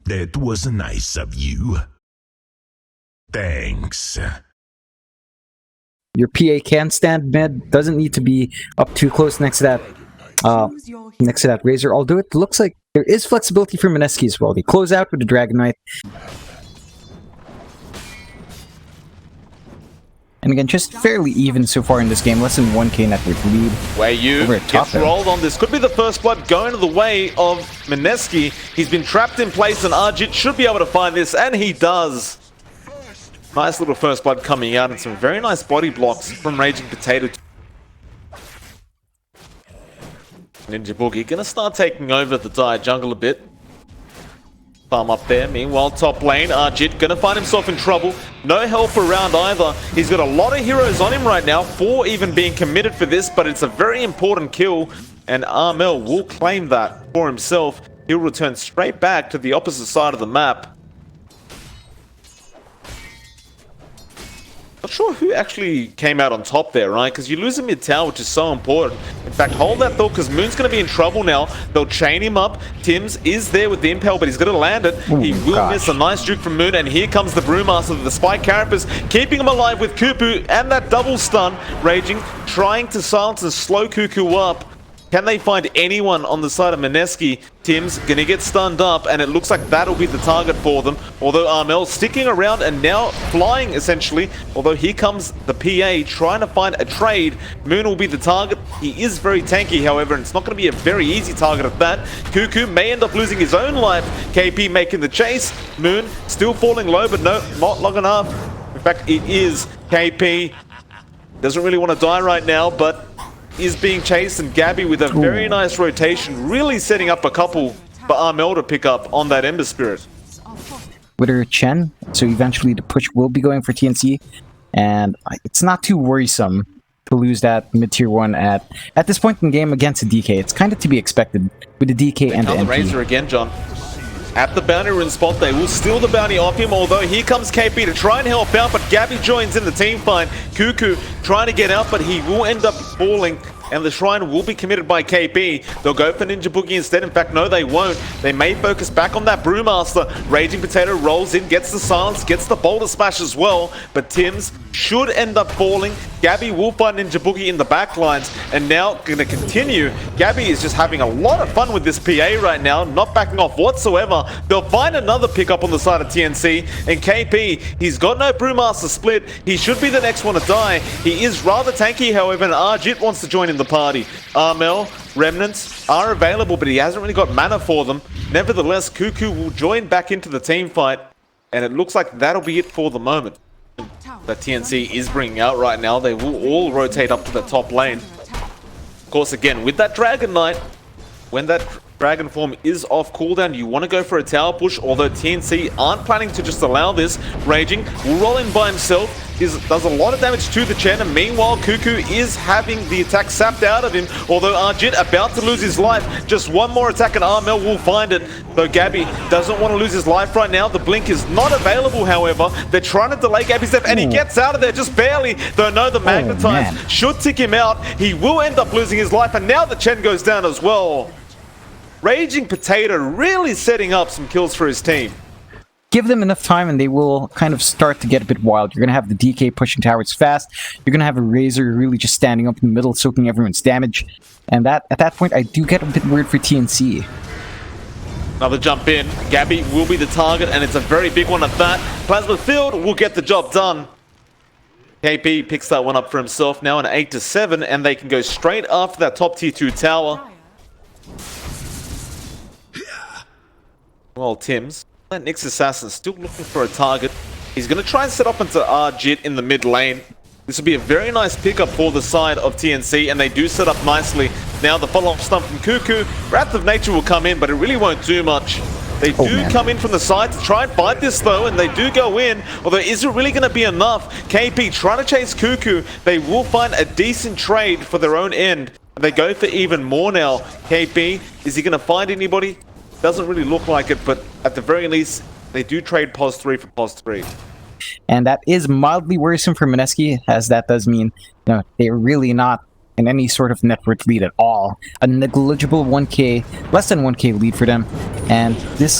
That was nice of you. Thanks. Your PA can stand mid, doesn't need to be up too close next to that Razor, although it looks like there is flexibility for Mineski as well. They close out with the Dragon Knight. And again, just fairly even so far in this game, less than 1k net worth lead. Wei gets rolled on this. Could be the first blood going to the way of Mineski. He's been trapped in place and Arjit should be able to find this, and he does. Nice little first blood coming out and some very nice body blocks from Raging Potato. Ninja Boogie gonna start taking over the dire jungle a bit. Farm up there. Meanwhile, top lane, Arjit gonna find himself in trouble. No help around either. He's got a lot of heroes on him right now, 4 even being committed for this, but it's a very important kill, and Armel will claim that for himself. He'll return straight back to the opposite side of the map. Not sure who actually came out on top there, right? Because you lose a mid tower, which is so important. In fact, hold that thought, because Moon's going to be in trouble now. They'll chain him up. Tims is there with the impel, but he's going to land it. Ooh, he will miss a nice juke from Moon, and here comes the Brewmaster, the Spike Carapace, keeping him alive with Kupu, and that double stun. Raging, trying to silence and slow Cuckoo up. Can they find anyone on the side of Mineski? Tim's gonna get stunned up, and it looks like that'll be the target for them. Although Armel sticking around and now flying, essentially. Although here comes the PA trying to find a trade. Moon will be the target. He is very tanky, however, and it's not going to be a very easy target at that. Cuckoo may end up losing his own life. KP making the chase. Moon still falling low, but no, not long enough. In fact, it is KP. Doesn't really want to die right now, but is being chased, and Gabby with a very nice rotation, really setting up a couple for Armel to pick up on that Ember Spirit. With Chen, so eventually the push will be going for TNC, and it's not too worrisome to lose that mid-tier 1 at this point in the game against a DK. It's kind of to be expected with the DK and the MP. Razor again, John. At the bounty rune spot, they will steal the bounty off him, although here comes KP to try and help out, but Gabby joins in the team fight. Cuckoo trying to get out, but he will end up falling, and the shrine will be committed by KP. They'll go for Ninja Boogie instead. In fact, no, they won't. They may focus back on that Brewmaster. Raging Potato rolls in, gets the silence, gets the boulder smash as well, but Tims should end up falling. Gabby will find Ninja Boogie in the back lines, and now going to continue. Gabby is just having a lot of fun with this PA right now, not backing off whatsoever. They'll find another pickup on the side of TNC, and KP, he's got no Brewmaster split. He should be the next one to die. He is rather tanky, however, and Arjit wants to join in the party. Armel, Remnants are available, but he hasn't really got mana for them. Nevertheless, Cuckoo will join back into the team fight, and it looks like that'll be it for the moment that TNC is bringing out right now. They will all rotate up to the top lane. Of course, again, with that Dragon Knight, when that Dragon form is off cooldown, you want to go for a tower push, although TNC aren't planning to just allow this. Raging will roll in by himself. Does a lot of damage to the Chen, and meanwhile Cuckoo is having the attack sapped out of him, although Arjit about to lose his life. Just one more attack and Armel will find it, though Gabby doesn't want to lose his life right now. The blink is not available, however. They're trying to delay Gabby's death, and he gets out of there just barely, though no, the Magnetize should tick him out. He will end up losing his life, and now the Chen goes down as well. Raging Potato really setting up some kills for his team. Give them enough time and they will kind of start to get a bit wild. You're going to have the DK pushing towers fast. You're going to have a Razor really just standing up in the middle, soaking everyone's damage. And at that point, I do get a bit worried for TNC. Another jump in. Gabby will be the target, and it's a very big one at that. Plasma Field will get the job done. KP picks that one up for himself now, an 8-7, and they can go straight after that top tier 2 tower. Well, Tims, that Nyx Assassin still looking for a target. He's going to try and set up into Arjit in the mid lane. This will be a very nice pickup for the side of TNC, and they do set up nicely. Now the follow-up stun from Cuckoo. Wrath of Nature will come in, but it really won't do much. They do come in from the side to try and fight this though, and they do go in, although is it really going to be enough? KP trying to chase Cuckoo. They will find a decent trade for their own end. They go for even more now. KP, is he going to find anybody? Doesn't really look like it, but at the very least, they do trade pos 3 for pos 3. And that is mildly worrisome for Mineski, as that does mean they're really not in any sort of net worth lead at all. A negligible 1k, less than 1k lead for them. And this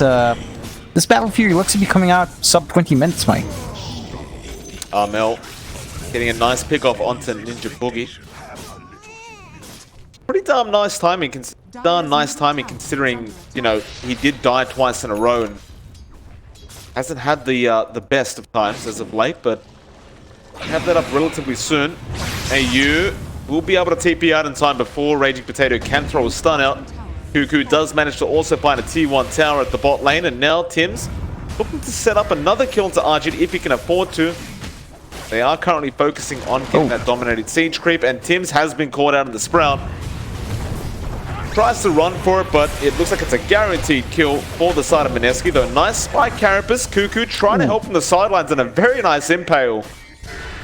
This Battle Fury looks to be coming out sub 20 minutes, Mike. Armel getting a nice pick off onto Ninja Boogie. Pretty darn nice timing, considering, you know, he did die twice in a row and hasn't had the best of times as of late, but have that up relatively soon. AU will be able to TP out in time before Raging Potato can throw a stun out. Cuckoo does manage to also find a T1 tower at the bot lane, and now Tim's looking to set up another kill into Arjun if he can afford to. They are currently focusing on getting that dominated siege creep, and Tim's has been caught out in the Sprout. Tries to run for it, but it looks like it's a guaranteed kill for the side of Mineski, though. Nice spike carapace. Cuckoo trying to help from the sidelines and a very nice impale.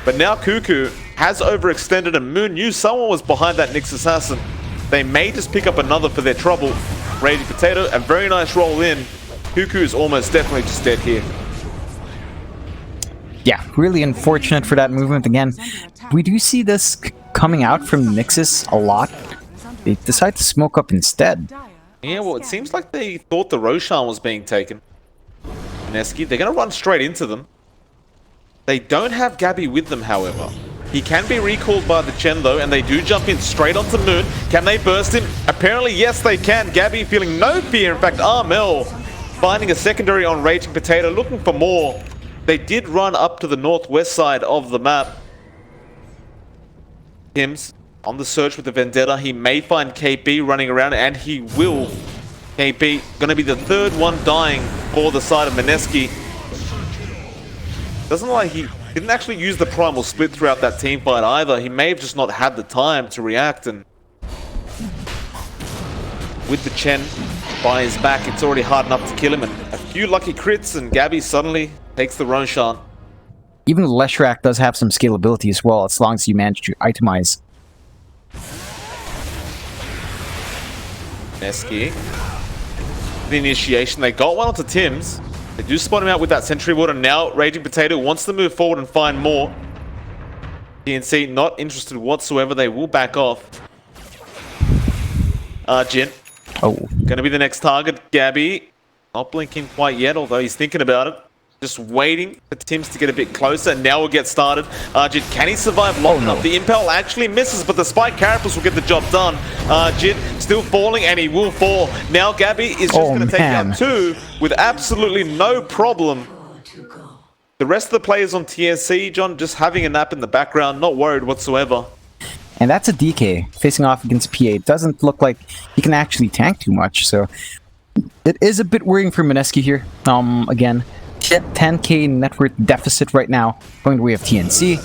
But now Cuckoo has overextended, and Moon knew someone was behind that Nyx assassin. They may just pick up another for their trouble. Raging Potato, a very nice roll in. Cuckoo is almost definitely just dead here. Yeah, really unfortunate for that movement again. We do see this coming out from Nyxus a lot. They decide to smoke up instead. Yeah, well, it seems like they thought the Roshan was being taken. Mineski, they're going to run straight into them. They don't have Gabby with them, however. He can be recalled by the Chen, though, and they do jump in straight onto Moon. Can they burst him? Apparently, yes, they can. Gabby feeling no fear. In fact, Armel finding a secondary on Raging Potato, looking for more. They did run up to the northwest side of the map. Tim's on the search with the Vendetta. He may find KP running around, and he will. KP going to be the third one dying for the side of Mineski. Doesn't look like he didn't actually use the primal split throughout that team fight either. He may have just not had the time to react, and with the Chen by his back, it's already hard enough to kill him, and a few lucky crits and Gabby suddenly takes the Roshan. Even Leshrac does have some scalability as well, as long as you manage to itemize. Mineski, the initiation, they got one onto Tim's. They do spot him out with that Sentry Ward, and now Raging Potato wants to move forward and find more. TNC not interested whatsoever. They will back off. Jin. Gonna be the next target. Gabby. Not blinking quite yet, although he's thinking about it. Just waiting for Tims to get a bit closer. Now we'll get started. Jin, can he survive long enough? The Impel actually misses, but the Spike Carapace will get the job done. Jin still falling, and he will fall. Now Gabby is just going to take out two with absolutely no problem. The rest of the players on TNC, John, just having a nap in the background, not worried whatsoever. And that's a DK facing off against PA. It doesn't look like he can actually tank too much, so it is a bit worrying for Mineski here. Again, 10k net worth deficit right now, going the way of TNC.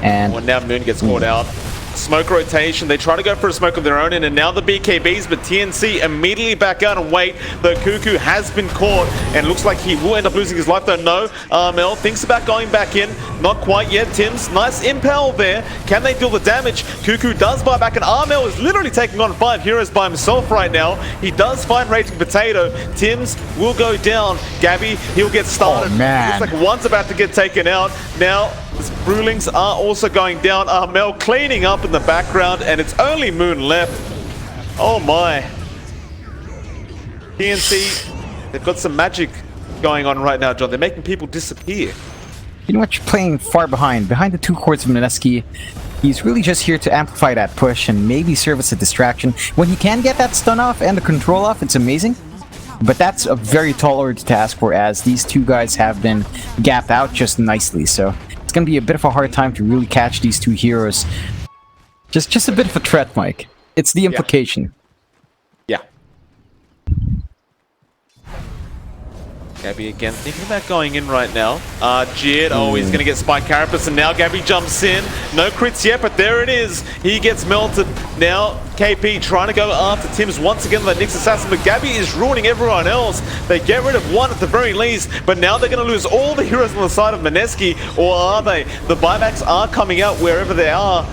And now Moon gets caught out. Smoke rotation. They try to go for a smoke of their own, and now the BKBs, but TNC immediately back out and wait. The Cuckoo has been caught, and looks like he will end up losing his life, though. No. Mel thinks about going back in. Not quite yet. Tim's nice impel there. Can they deal the damage? Cuckoo does buy back, and Armel is literally taking on 5 heroes by himself right now. He does find Raging Potato. Tim's will go down. Gabby, he'll get started. Oh, man. Looks like one's about to get taken out. Now, the Brewlings are also going down. Armel cleaning up in the background, and it's only Moon left. Oh my. TNC, they've got some magic going on right now, John. They're making people disappear. Pretty much playing far behind the 2 courts of Mineski. He's really just here to amplify that push and maybe serve as a distraction. When he can get that stun off and the control off, it's amazing. But that's a very tall order to ask for, as these 2 guys have been gapped out just nicely. So it's going to be a bit of a hard time to really catch these 2 heroes. Just a bit of a threat, Mike. It's the implication. Yeah. Gabby again thinking about going in right now. Jid, he's going to get Spike Carapace, and now Gabby jumps in. No crits yet, but there it is. He gets melted. Now KP trying to go after Tims once again, the Nyx assassin, but Gabby is ruining everyone else. They get rid of one at the very least, but now they're going to lose all the heroes on the side of Mineski, or are they? The buybacks are coming out wherever they are.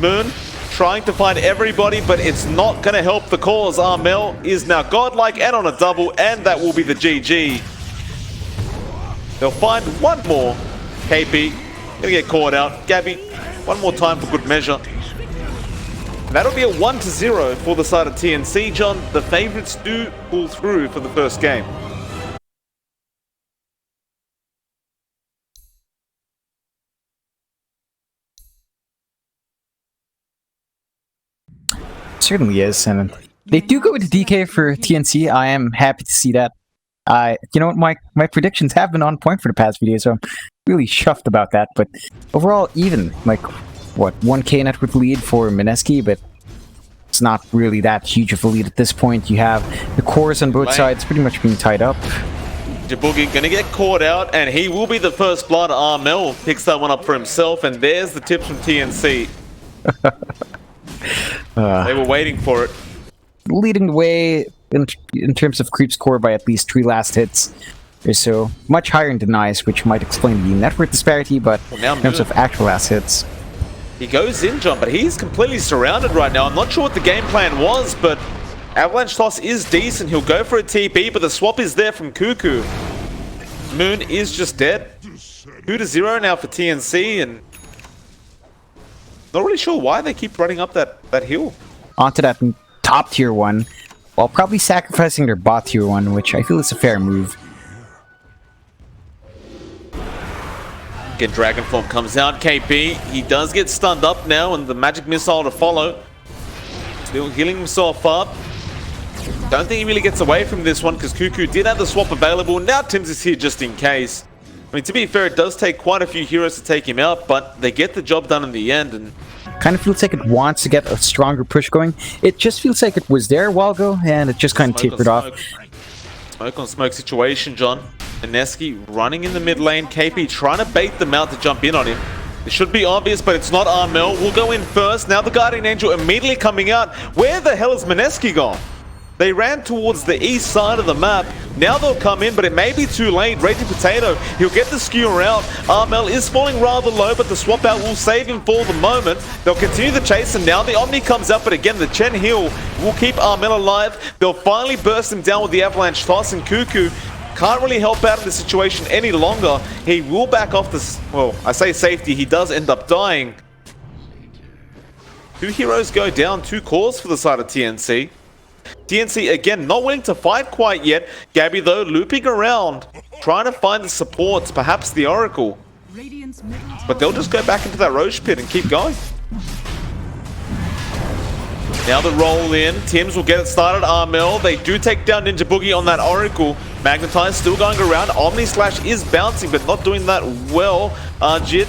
Moon trying to find everybody, but it's not going to help the cause. Armel is now godlike and on a double, and that will be the GG. They'll find one more. KP gonna get caught out. Gabby, one more time for good measure. And that'll be a 1-0 for the side of TNC, John. The favorites do pull through for the first game. certainly is, and they do go with DK for TNC. I am happy to see that. You know what, my predictions have been on point for the past video, so I'm really chuffed about that. But overall, even like what 1K net worth lead for Mineski, but it's not really that huge of a lead at this point. You have the cores on both sides pretty much being tied up. Jaboogie gonna get caught out, and he will be the first blood. Armel picks that one up for himself, and there's the tips from TNC. They were waiting for it. Leading the way in terms of creep score by at least 3 last hits or so. Much higher in denies, which might explain the net worth disparity, but in terms of actual last hits. He goes in, John, but he's completely surrounded right now. I'm not sure what the game plan was, but Avalanche Toss is decent. He'll go for a TP, but the swap is there from Cuckoo. Moon is just dead. 2-0 now for TNC, and not really sure why they keep running up that hill. Onto that top tier 1, while probably sacrificing their bot tier 1, which I feel is a fair move. Again, Dragonform comes out. KP, he does get stunned up now, and the magic missile to follow. Still healing himself up. Don't think he really gets away from this one because Cuckoo did have the swap available. Now Tims is here just in case. I mean, to be fair, it does take quite a few heroes to take him out, but they get the job done in the end. And kind of feels like it wants to get a stronger push going. It just feels like it was there a while ago, and it just kind of tapered off. Smoke on smoke situation, John. Mineski running in the mid lane. KP trying to bait them out to jump in on him. It should be obvious, but it's not. Armel will go in first. Now the Guardian Angel immediately coming out. Where the hell is Mineski gone? They ran towards the east side of the map. Now they'll come in, but it may be too late. Raging Potato, he'll get the skewer out. Armel is falling rather low, but the swap out will save him for the moment. They'll continue the chase, and now the Omni comes up, but again, the Chen heal will keep Armel alive. They'll finally burst him down with the Avalanche Toss, and Cuckoo can't really help out in this situation any longer. He will back off this, well, I say safety, he does end up dying. 2 heroes go down, 2 cores for the side of TNC. TNC, again, not willing to fight quite yet. Gabby, though, looping around, trying to find the supports, perhaps the Oracle. But they'll just go back into that Roche pit and keep going. Now the roll in. Tims will get it started. Armel, they do take down Ninja Boogie on that Oracle. Magnetize still going around. Omni Slash is bouncing, but not doing that well. Jit,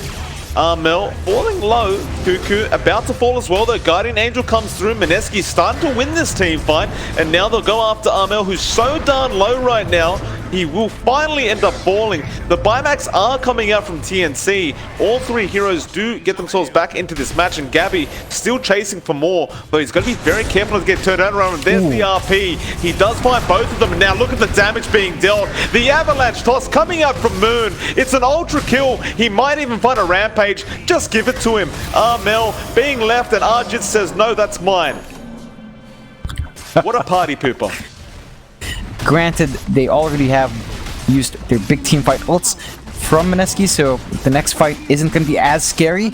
Armel falling low. Cuckoo about to fall as well, though. Guardian Angel comes through. Mineski starting to win this team fight, and now they'll go after Armel, who's so darn low right now. He will finally end up falling. The buybacks are coming out from TNC. All 3 heroes do get themselves back into this match, and Gabby still chasing for more, but he's got to be very careful to get turned around. And there's the RP. He does find both of them, and now look at the damage being dealt. The Avalanche Toss coming out from Moon. It's an ultra kill. He might even find a rampage. Just give it to him. Armel being left, and Arjit says, no, that's mine. What a party pooper. Granted, they already have used their big team fight ults from Mineski, so the next fight isn't going to be as scary.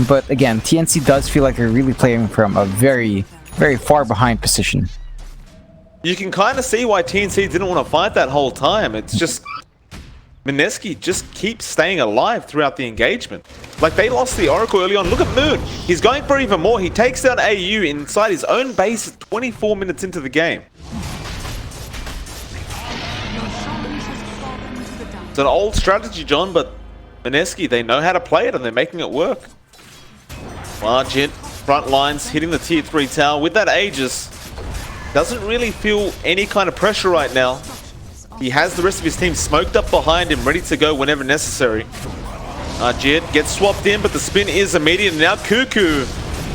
But again, TNC does feel like they're really playing from a very, very far behind position. You can kind of see why TNC didn't want to fight that whole time. It's just Mineski just keeps staying alive throughout the engagement. Like, they lost the Oracle early on. Look at Moon. He's going for even more. He takes down AU inside his own base at 24 minutes into the game. It's an old strategy, John, but Mineski, they know how to play it, and they're making it work. Arjit, front lines, hitting the tier 3 tower with that Aegis. Doesn't really feel any kind of pressure right now. He has the rest of his team smoked up behind him, ready to go whenever necessary. Arjit gets swapped in, but the spin is immediate. And now Cuckoo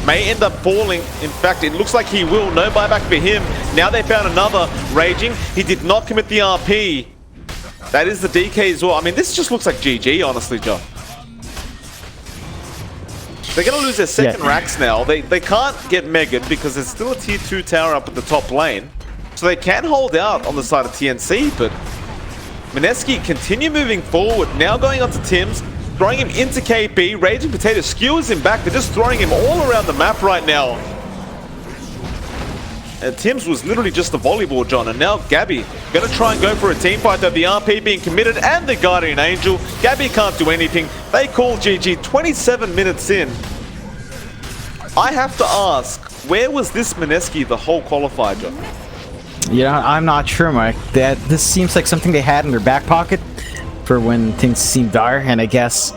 may end up falling. In fact, it looks like he will. No buyback for him. Now they found another. Raging. He did not commit the RP. That is the DK as well. I mean, this just looks like GG, honestly, John. They're going to lose their second racks now. They can't get megged because there's still a tier 2 tower up at the top lane. So they can hold out on the side of TNC, but Mineski continue moving forward. Now going on to Tims, throwing him into KP. Raging Potato skewers him back. They're just throwing him all around the map right now. And Tims was literally just a volleyball, John. And now Gabby going to try and go for a team fight, though. The RP being committed and the Guardian Angel. Gabby can't do anything. They call GG 27 minutes in. I have to ask, where was this Mineski the whole qualifier, John? Yeah, I'm not sure, Mike. This seems like something they had in their back pocket for when things seem dire, and I guess...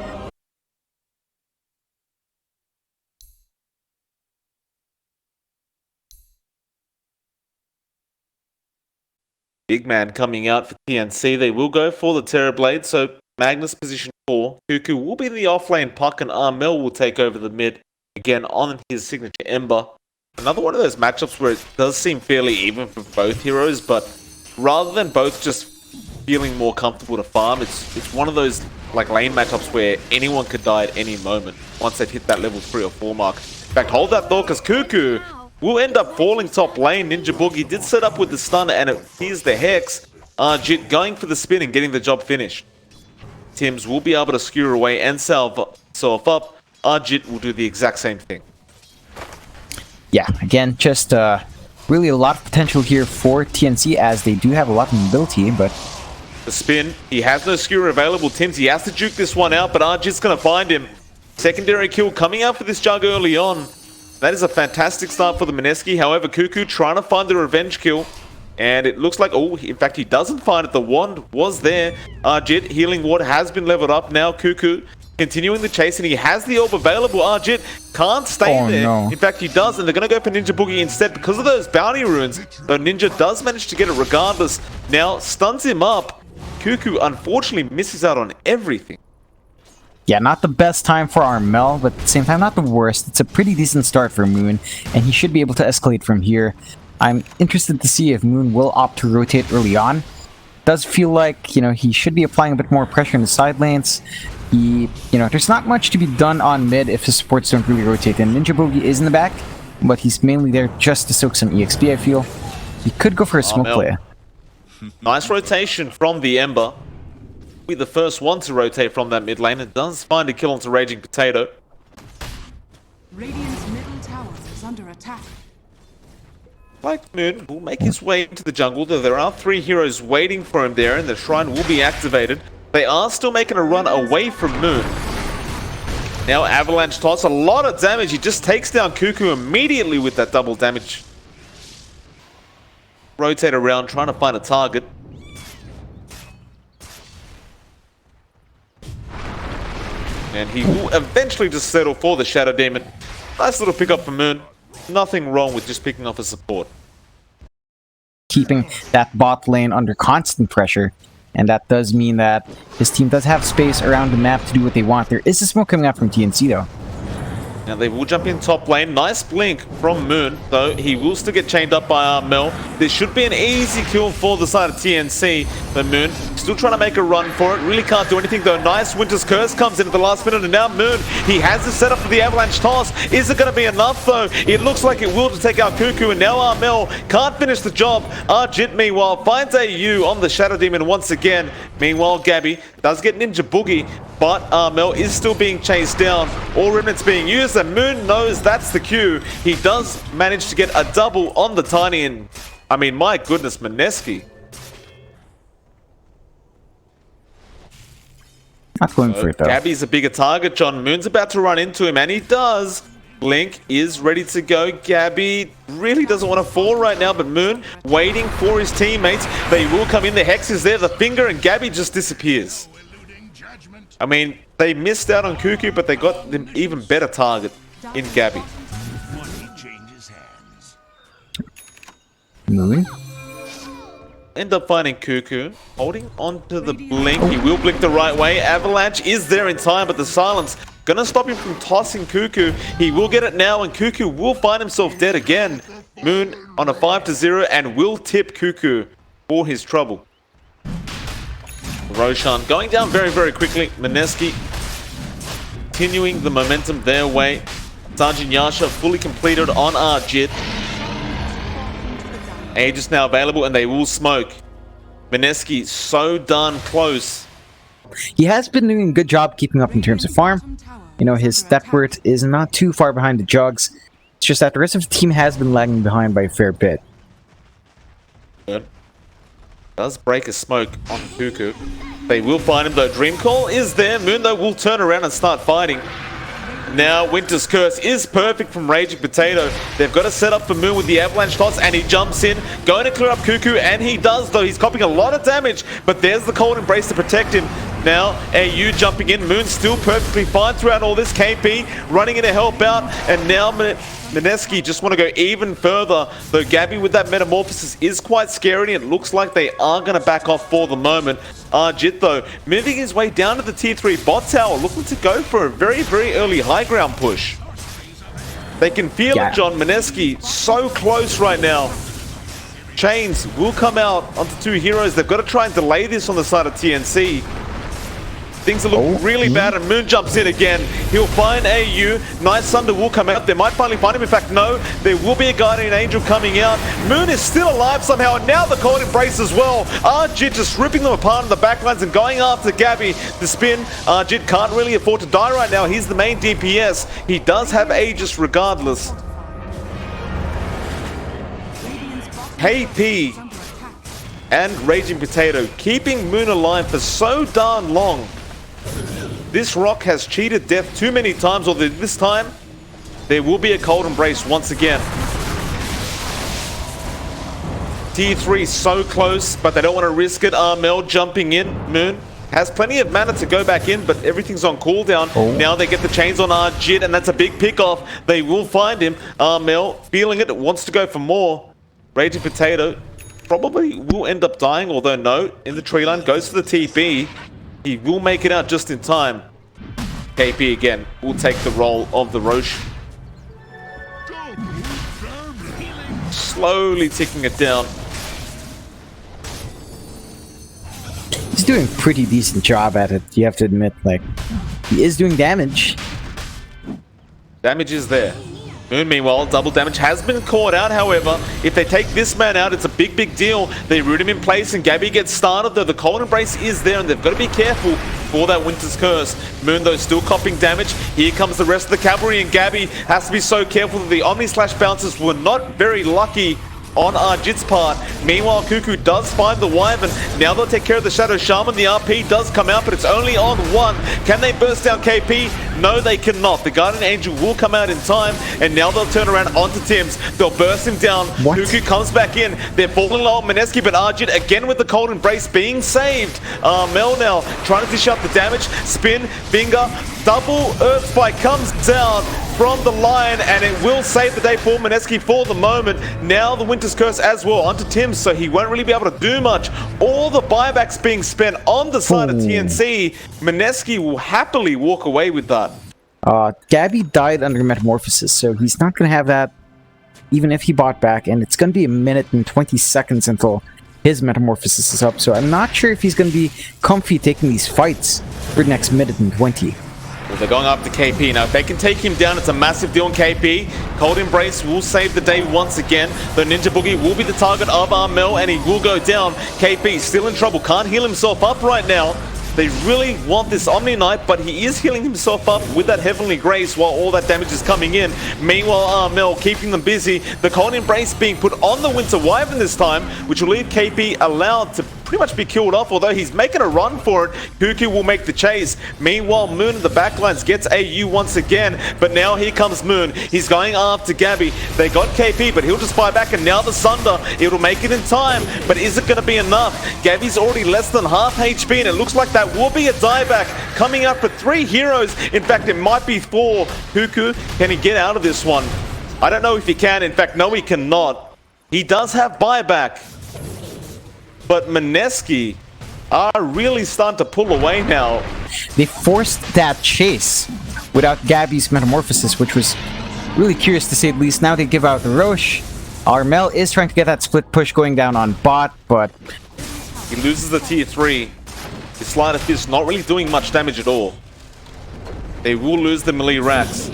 Big man coming out for TNC. They will go for the Terrorblade, so Magnus position 4. Cuckoo will be in the offlane puck, and Armel will take over the mid, again on his signature Ember. Another one of those matchups where it does seem fairly even for both heroes, but rather than both just feeling more comfortable to farm, it's one of those like lane matchups where anyone could die at any moment once they've hit that level 3 or 4 mark. In fact, hold that thought, because Cuckoo will end up falling top lane. Ninja Boogie did set up with the stun, and it appears the Hex. Jit going for the spin and getting the job finished. Tims will be able to skewer away and salve up. Jit will do the exact same thing. Yeah, again, just really a lot of potential here for TNC, as they do have a lot of mobility, but... The spin, he has no skewer available. Tims, he has to juke this one out, but Jit's going to find him. Secondary kill coming out for this jug early on. That is a fantastic start for the Mineski. However, Cuckoo trying to find the revenge kill. And it looks like, oh, in fact, he doesn't find it. The wand was there. Jit, healing ward has been leveled up. Now Cuckoo continuing the chase, and he has the orb available. Jit can't stay there. No. In fact, he does, and they're going to go for Ninja Boogie instead because of those bounty runes. Though Ninja does manage to get it regardless. Now stuns him up. Cuckoo unfortunately misses out on everything. Yeah, not the best time for Armel, but at the same time, not the worst. It's a pretty decent start for Moon, and he should be able to escalate from here. I'm interested to see if Moon will opt to rotate early on. Does feel like, he should be applying a bit more pressure in the side lanes. There's not much to be done on mid if his supports don't really rotate, and Ninja Boogie is in the back, but he's mainly there just to soak some EXP, I feel. He could go for a smoke play. Nice rotation from the Ember. Be the first one to rotate from that mid lane. It does find a kill onto Raging Potato. Radiant's middle tower is under attack. Like Moon will make his way into the jungle, though there are 3 heroes waiting for him there, and the shrine will be activated. They are still making a run away from Moon. Now Avalanche Toss, a lot of damage. He just takes down Cuckoo immediately with that double damage. Rotate around, trying to find a target. And he will eventually just settle for the Shadow Demon. Nice little pickup for Moon. Nothing wrong with just picking off a support. Keeping that bot lane under constant pressure, and that does mean that his team does have space around the map to do what they want. There is a smoke coming out from TNC, though. Now they will jump in top lane. Nice blink from Moon, though he will still get chained up by Armel. This should be an easy kill for the side of TNC. But Moon still trying to make a run for it. Really can't do anything, though. Nice Winter's Curse comes in at the last minute, and now Moon, he has the setup for the Avalanche Toss. Is it going to be enough, though? It looks like it will to take out Cuckoo, and now Armel can't finish the job. Jit, meanwhile, finds a U on the Shadow Demon once again. Meanwhile, Gabby does get Ninja Boogie, but Armel is still being chased down. All remnants being used, and Moon knows that's the cue. He does manage to get a double on the Tiny, and I mean, my goodness, Mineski. Not going for it, though. Gabby's a bigger target. John Moon's about to run into him, and he does. Blink is ready to go. Gabby really doesn't want to fall right now, but Moon waiting for his teammates. They will come in. The Hex is there, the finger, and Gabby just disappears. I mean, they missed out on Cuckoo, but they got an even better target in Gabby. Moon? End up finding Cuckoo, holding onto the blink. He will blink the right way. Avalanche is there in time, but the silence gonna stop him from tossing Cuckoo. He will get it now, and Cuckoo will find himself dead again. Moon on a 5-0 and will tip Cuckoo for his trouble. Roshan going down very, very quickly. Mineski continuing the momentum their way. Sergeant Yasha fully completed on Jit. Aegis now available, and they will smoke. Mineski so darn close. He has been doing a good job keeping up in terms of farm. His stat worth is not too far behind the Jugs. It's just that the rest of the team has been lagging behind by a fair bit. Good. Does break a smoke on Cuckoo. They will find him, though. Dream Call is there. Moon, though, will turn around and start fighting. Now Winter's Curse is perfect from Raging Potato. They've got to set up for Moon with the avalanche toss, and he jumps in, going to clear up Cuckoo, and he does, though. He's copying a lot of damage, but there's the Cold Embrace to protect him. Now AU jumping in, Moon still perfectly fine throughout all this. KP running in to help out, and now Mineski just want to go even further, though Gabby with that Metamorphosis is quite scary, and it looks like they are going to back off for the moment. Arjit, though, moving his way down to the tier 3 bot tower, looking to go for a very, very early high ground push. They can feel it, John. Mineski so close right now. Chains will come out onto 2 heroes. They've got to try and delay this on the side of TNC. Things are looking really bad, and Moon jumps in again. He'll find AU. Nice Thunder will come out. They might finally find him. In fact, no. There will be a Guardian Angel coming out. Moon is still alive somehow, and now the Cold Embrace as well. Arjit just ripping them apart in the backlines and going after Gabby. The spin. Arjit can't really afford to die right now. He's the main DPS. He does have Aegis regardless. KP and Raging Potato keeping Moon alive for so darn long. This rock has cheated death too many times, although this time there will be a Cold Embrace once again. Tier 3 so close, but they don't want to risk it. Armel jumping in. Moon has plenty of mana to go back in, but everything's on cooldown. Now they get the chains on Arjit, and that's a big pick off. They will find him. Armel feeling it, wants to go for more. Raging Potato probably will end up dying, although no, in the tree line, goes for the TP. He will make it out just in time. KP again will take the role of the Roche. Slowly ticking it down. He's doing a pretty decent job at it, you have to admit. Like, he is doing damage. Damage is there. Moon, meanwhile, double damage has been caught out. However, if they take this man out, it's a big, big deal. They root him in place, and Gabby gets started, though the Cold Embrace is there, and they've got to be careful for that Winter's Curse. Moon, though, still copying damage. Here comes the rest of the cavalry, and Gabby has to be so careful that the Omni Slash bounces were not very lucky on Arjit's part. Meanwhile, Cuckoo does find the Wyvern. Now they'll take care of the Shadow Shaman. The RP does come out, but it's only on 1. Can they burst down KP? No, they cannot. The Guardian Angel will come out in time, and now they'll turn around onto Tim's. They'll burst him down. Cuckoo comes back in. They're falling low on Mineski, but Arjit again with the Cold Embrace being saved. Mel now trying to dish out the damage. Spin, finger, double Earth Spike comes down from the line, and it will save the day for Mineski for the moment. Now the Winter's Curse as well onto Tim, so he won't really be able to do much. All the buybacks being spent on the side of TNC. Mineski will happily walk away with that. Gabby died under Metamorphosis, so he's not going to have that even if he bought back, and it's going to be 1 minute and 20 seconds until his Metamorphosis is up, so I'm not sure if he's going to be comfy taking these fights for the next minute and 20. Well, they're going after KP. Now, if they can take him down, it's a massive deal on KP. Cold Embrace will save the day once again. The Ninja Boogie will be the target of Armel, and he will go down. KP still in trouble. Can't heal himself up right now. They really want this Omni Knight, but he is healing himself up with that Heavenly Grace while all that damage is coming in. Meanwhile, Armel keeping them busy. The Cold Embrace being put on the Winter Wyvern this time, which will leave KP allowed to pretty much be killed off, although he's making a run for it. Cuckoo will make the chase. Meanwhile, Moon in the backlines gets AU once again, but now here comes Moon. He's going after Gabby. They got KP, but he'll just fire back, and now the Sunder. It'll make it in time, but is it going to be enough? Gabby's already less than half HP, and it looks like that will be a dieback coming up for 3 heroes. In fact, it might be 4. Cuckoo, can he get out of this one? I don't know if he can. In fact, no, he cannot. He does have buyback. But Mineski are really starting to pull away now. They forced that chase without Gabby's Metamorphosis, which was really curious to say the least. Now they give out the Roche. Armel is trying to get that split push going down on bot, but he loses the tier 3. His Sleight of Fist not really doing much damage at all. They will lose the melee rats.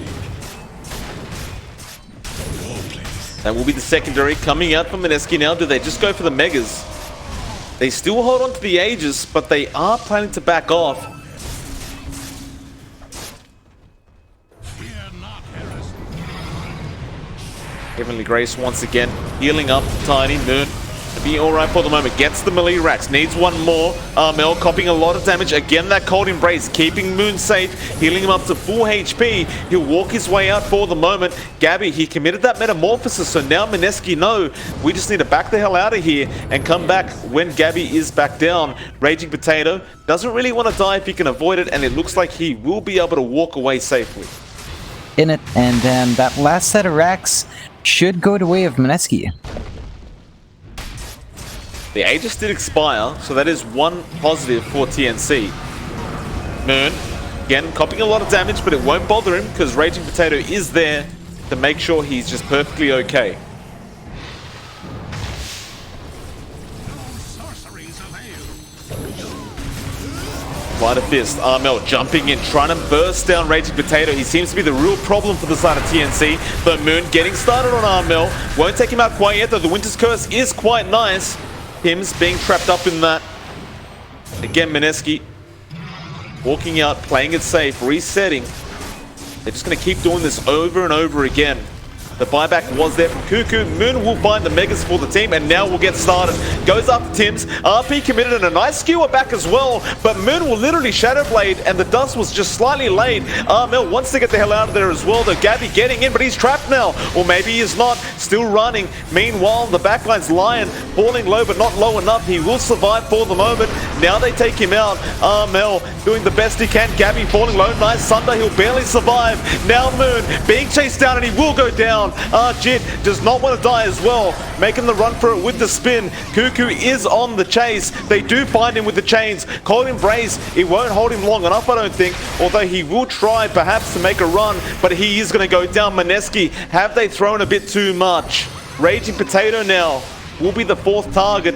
That will be the secondary coming out from Mineski now. Do they just go for the Megas? They still hold on to the Aegis, but they are planning to back off. Heavenly Grace once again, healing up Tiny. Moon be alright for the moment. Gets the melee racks. Needs one more. Mel copying a lot of damage. Again, that cold embrace. Keeping Moon safe. Healing him up to full HP. He'll walk his way out for the moment. Gabby, he committed that metamorphosis. So now Mineski, no. We just need to back the hell out of here and come back when Gabby is back down. Raging Potato doesn't really want to die if he can avoid it. And it looks like he will be able to walk away safely. In it. And then that last set of racks should go the way of Mineski. The Aegis did expire, so that is one positive for TNC. Moon, again, copying a lot of damage, but it won't bother him because Raging Potato is there to make sure he's just perfectly okay. Light of Fist, Armel jumping in, trying to burst down Raging Potato. He seems to be the real problem for the side of TNC. But Moon getting started on Armel. Won't take him out quite yet, though the Winter's Curse is quite nice. Hims being trapped up in that. Again, Mineski walking out, playing it safe, resetting. They're just going to keep doing this over and over again. The buyback was there from Cuckoo. Moon will find the megas for the team, and now we'll get started. Goes after Tim's. RP committed and a nice skewer back as well, but Moon will literally Shadow Blade, and the dust was just slightly late. Armel wants to get the hell out of there as well, though Gabby getting in, but he's trapped now. Or maybe he is not. Still running. Meanwhile, the backline's Lion falling low, but not low enough. He will survive for the moment. Now they take him out. Armel doing the best he can. Gabby falling low. Nice Sunder. He'll barely survive. Now Moon being chased down, and he will go down. Jit does not want to die as well, making the run for it with the spin. Cuckoo is on the chase. They do find him with the chains. Cold Embrace, it won't hold him long enough, I don't think, although he will try perhaps to make a run, but he is going to go down. Mineski, have they thrown a bit too much? Raging Potato now will be the fourth target.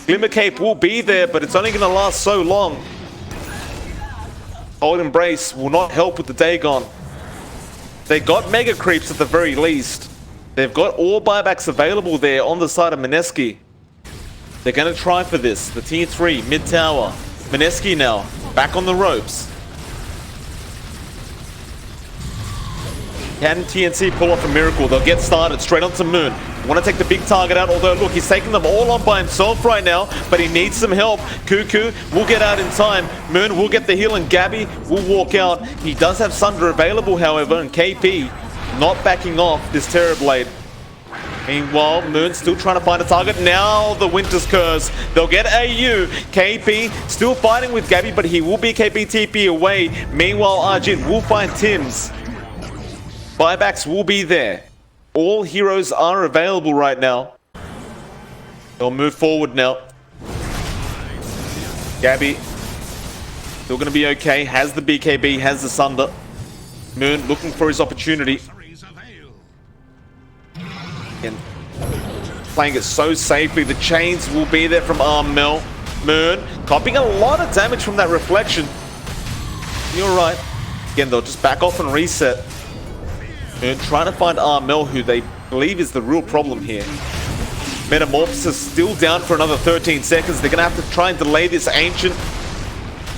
Glimmer Cape will be there, but it's only going to last so long. Cold Embrace will not help with the Dagon. They got Mega Creeps at the very least. They've got all buybacks available there on the side of Mineski. They're going to try for this. The tier 3 mid-tower. Mineski now back on the ropes. Can TNC pull off a miracle? They'll get started straight onto Moon. Want to take the big target out, although look, he's taking them all on by himself right now, but he needs some help. Cuckoo will get out in time. Moon will get the heal, and Gabby will walk out. He does have Sunder available, however, and KP not backing off this Terrorblade. Meanwhile, Moon still trying to find a target. Now the Winter's Curse. They'll get AU. KP still fighting with Gabby, but he will be KP TP away. Meanwhile, Arjit will find Tim's. Buybacks will be there. All heroes are available right now. They'll move forward now. Gabby still going to be okay. Has the BKB, has the Sunder. Moon looking for his opportunity. And playing it so safely. The chains will be there from Armel. Moon copying a lot of damage from that reflection. You're right. Again, they'll just back off and reset. Moon trying to find Armel, who they believe is the real problem here. Metamorphosis still down for another 13 seconds. They're going to have to try and delay this Ancient.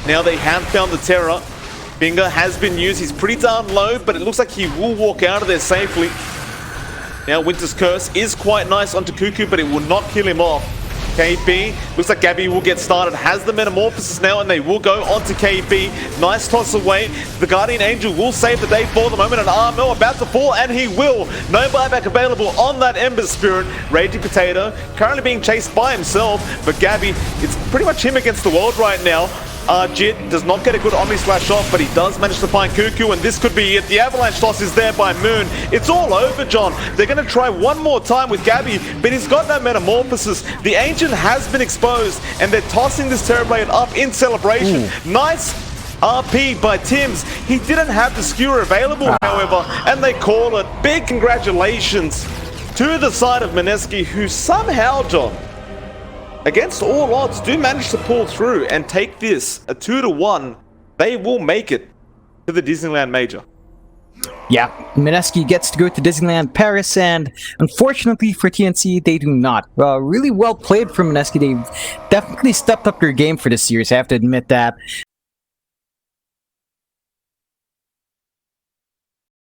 Now they have found the Terror. Finger has been used. He's pretty darn low, but it looks like he will walk out of there safely. Now Winter's Curse is quite nice onto Cuckoo, but it will not kill him off. KP, looks like Gabby will get started, has the Metamorphosis now, and they will go onto KP. Nice toss away. The Guardian Angel will save the day for the moment, and Armel about to fall, and he will. No buyback available on that Ember Spirit. Raging Potato currently being chased by himself, but Gabby, it's pretty much him against the world right now. Jit does not get a good Omni Slash off, but he does manage to find Cuckoo, and this could be it. The Avalanche toss is there by Moon. It's all over, John. They're going to try one more time with Gabby, but he's got no Metamorphosis. The Ancient has been exposed, and they're tossing this Terrorblade up in celebration. Ooh. Nice RP by Tims. He didn't have the skewer available, however, and they call it. Big congratulations to the side of Mineski, who somehow, John, against all odds, do manage to pull through and take this a 2-1. They will make it to the Disneyland Major. Yeah, Mineski gets to go to Disneyland Paris, and unfortunately for TNC, they do not. Really well played from Mineski. They definitely stepped up their game for this series, I have to admit that.